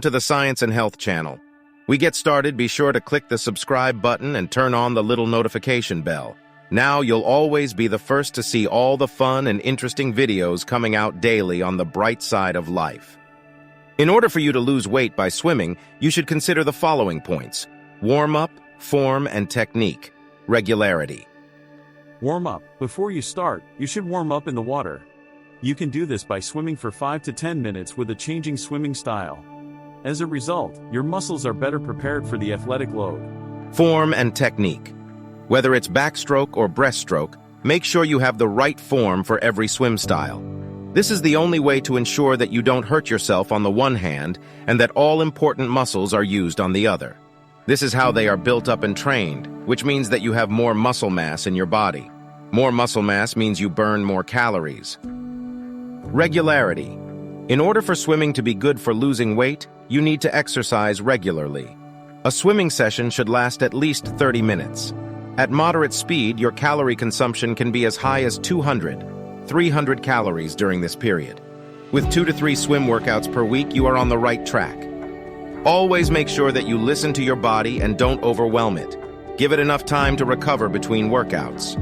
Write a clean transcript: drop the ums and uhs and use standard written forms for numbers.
To the Science and Health channel. We get started, be sure to click the subscribe button and turn on the little notification bell. Now you'll always be the first to see all the fun and interesting videos coming out daily on the bright side of life. In order for you to lose weight by swimming, you should consider the following points: warm-up, form, and technique. Regularity. Warm up. Before you start, you should warm up in the water. You can do this by swimming for 5 to 10 minutes with a changing swimming style. As a result, your muscles are better prepared for the athletic load. Form and technique. Whether it's backstroke or breaststroke, make sure you have the right form for every swim style. This is the only way to ensure that you don't hurt yourself on the one hand and that all important muscles are used on the other. This is how they are built up and trained, which means that you have more muscle mass in your body. More muscle mass means you burn more calories. Regularity. In order for swimming to be good for losing weight, you need to exercise regularly. A swimming session should last at least 30 minutes. At moderate speed, your calorie consumption can be as high as 300 calories during this period. With 2 to 3 swim workouts per week, you are on the right track. Always make sure that you listen to your body and don't overwhelm it. Give it enough time to recover between workouts.